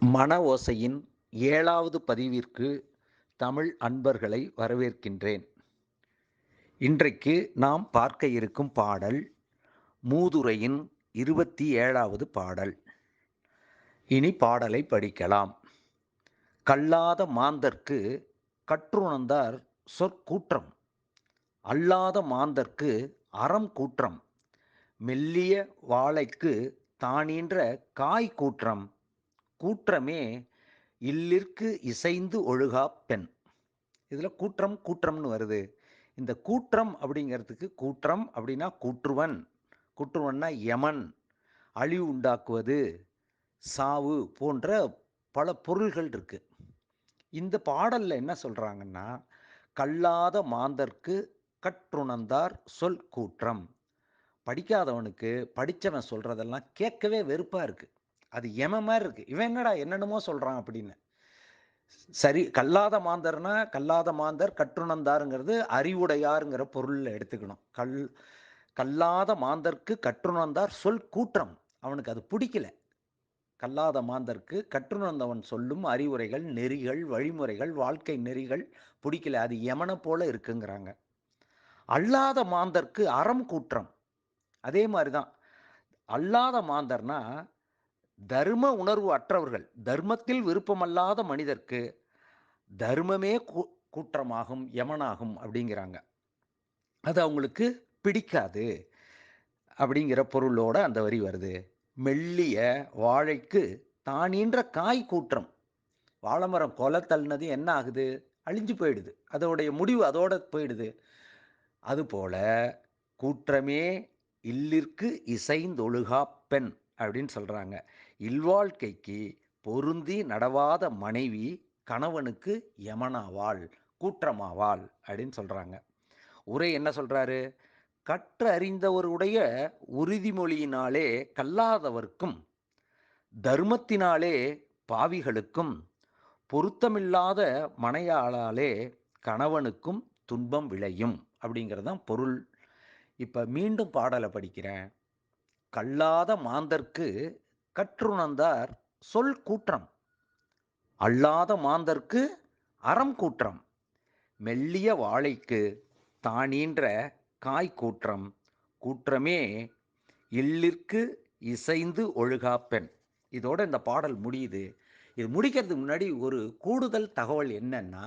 மன ஓசையின் 7வது பதிவிற்கு தமிழ் அன்பர்களை வரவேற்கின்றேன். இன்றைக்கு நாம் பார்க்க இருக்கும் பாடல் மூதுரையின் 27வது பாடல். இனி பாடலை படிக்கலாம். கல்லாத மாந்தர்க்கு கற்றுணர்ந்தார் சொற்கூற்றம், அல்லாத மாந்தர்க்கு அறம் கூற்றம், மெல்லிய வாழைக்கு தானீன்ற காய் கூற்றம், கூற்றமே இல்லிற்கு இசைந்து ஒழுகாப் பெண். இதில் கூற்றம் கூற்றம்னு வருது. இந்த கூற்றம் அப்படிங்கிறதுக்கு கூற்றம் அப்படின்னா கூற்றுவன், கூற்றுவன்னா யமன், அழிவு உண்டாக்குவது, சாவு போன்ற பல பொருள்கள் இருக்கு. இந்த பாடல்ல என்ன சொல்றாங்கன்னா, கல்லாத மாந்தர்க்கு கற்றுணர்ந்தார் சொல் கூற்றம். படிக்காதவனுக்கு படித்தவன் சொல்றதெல்லாம் கேட்கவே வெறுப்பா இருக்கு. அது எம மாதிரி இருக்கு. இவன் என்னடா என்னென்னமோ சொல்றான் அப்படின்னு. சரி, கல்லாத மாந்தர்னா கல்லாத மாந்தர் கற்றுணர்ந்தாருங்கிறது அறிவுடையாருங்கிற பொருளில் எடுத்துக்கணும். கல்லாத மாந்தர்க்கு கற்றுணர்ந்தார் சொல் கூற்றம். அவனுக்கு அது பிடிக்கல. கல்லாத மாந்தர்க்கு கற்றுணர்ந்தவன் சொல்லும் அறிவுரைகள், நெறிகள், வழிமுறைகள், வாழ்க்கை நெறிகள் பிடிக்கல. அது யமனை போல இருக்குங்கிறாங்க. அல்லாத மாந்தர்க்கு அறம் கூற்றம். அதே மாதிரி தான். அல்லாத மாந்தர்னா தர்ம உணர்வு அற்றவர்கள், தர்மத்தில் விருப்பமல்லாத மனிதர்க்கு தர்மமே கூற்றமாகும், யமனாகும் அப்படிங்கிறாங்க. அது அவங்களுக்கு பிடிக்காது அப்படிங்கிற பொருளோட அந்த வரி வருது. மெல்லிய வாழைக்கு தானீன்ற காய் கூற்றம். வாழைமரம் கொலை தள்ளினது என்ன ஆகுது? அழிஞ்சு போயிடுது. அதோடைய முடிவு அதோட போயிடுது. அதுபோல கூற்றமே இல்லிற்கு இசைந்தொழுகா பெண் அப்படின்னு சொல்றாங்க. இல்வாழ்க்கைக்கு பொருந்தி நடவாத மனைவி கணவனுக்கு யமனாவாள், கூற்றமாவாள் அப்படின்னு சொல்றாங்க. உரை என்ன சொல்றாரு? கற்று அறிந்தவருடைய உறுதிமொழியினாலே கல்லாதவர்க்கும், தர்மத்தினாலே பாவிகளுக்கும், பொருத்தமில்லாத மனையாளாலே கணவனுக்கும் துன்பம் விளையும் அப்படிங்கிறது தான் பொருள். இப்போ மீண்டும் பாடலை படிக்கிறேன். கல்லாத மாந்தர்க்கு கற்றுணர்ந்தார் சொல் கூற்றம், அல்லாத மாந்தர்க்கு அறம் கூற்றம், மெல்லிய வாழைக்கு தானீன்ற காய் கூற்றம், கூற்றமே இல்லிற்கு இசைந்து ஒழுகா பெண். இதோட இந்த பாடல் முடியுது. இது முடிக்கிறதுக்கு முன்னாடி ஒரு கூடுதல் தகவல் என்னன்னா,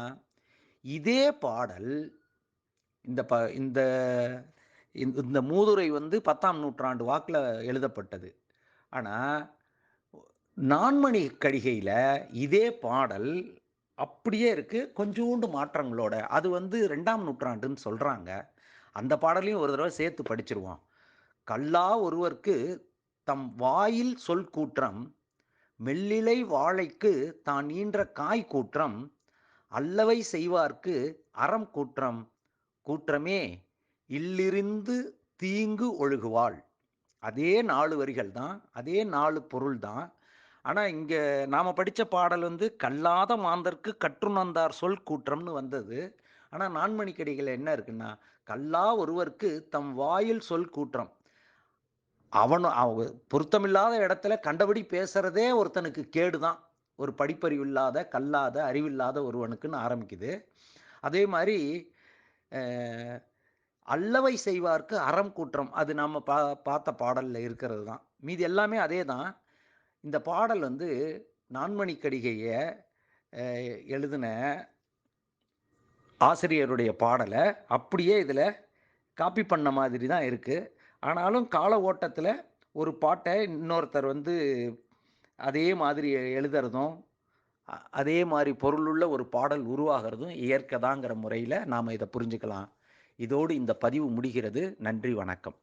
இதே பாடல் இந்த இந்த இந்த மூதுரை 10ஆம் நூற்றாண்டு வாக்கில் எழுதப்பட்டது. ஆனால் நான்மணி கடிகையில் இதே பாடல் அப்படியே இருக்கு, கொஞ்சோண்டு மாற்றங்களோட. அது 2ஆம் நூற்றாண்டுன்னு சொல்றாங்க. அந்த பாடலையும் ஒரு தடவை சேர்த்து படிச்சிருவோம். கல்லா ஒருவர்க்கு தம் வாயில் சொல் கூற்றம், மெல்லிலை வாழைக்கு தான் ஈன்ற காய் கூற்றம், அல்லவை செய்வார்க்கு அறம் கூற்றம், கூற்றமே இல்லிருந்து தீங்கு ஒழுகுவாள். அதே 4 வரிகள் தான், அதே 4 பொருள் தான். ஆனால் இங்கே நாம் படித்த பாடல் கல்லாத மாந்தர்க்கு கற்றுணர்ந்தார் சொல் கூற்றம்னு வந்தது. ஆனால் நான்மணிக்கடிகள் என்ன இருக்குன்னா, கல்லா ஒருவர்க்கு தம் வாயில் சொல் கூற்றம். பொருத்தமில்லாத இடத்துல கண்டபடி பேசுறதே ஒருத்தனுக்கு கேடு தான். ஒரு படிப்பறிவு இல்லாத, கல்லாத, அறிவில்லாத ஒருவனுக்குன்னு ஆரம்பிக்குது. அதே மாதிரி அல்லவை செய்வார்க்கு அறம் கூற்றம். அது நம்ம பார்த்த பாடலில் இருக்கிறது தான். மீதி எல்லாமே அதே தான். இந்த பாடல் நான்மணிக்கடிகையை எழுதின ஆசிரியருடைய பாடலை அப்படியே இதில் காப்பி பண்ண மாதிரி தான் இருக்குது. ஆனாலும் கால ஓட்டத்தில் ஒரு பாட்டை இன்னொருத்தர் அதே மாதிரி எழுதுறதும், அதே மாதிரி பொருளுள்ள ஒரு பாடல் உருவாகிறதும் இயற்கைதாங்கிற முறையில் நாம் இதை புரிஞ்சுக்கலாம். இதோடு இந்த பதிவு முடிகிறது. நன்றி, வணக்கம்.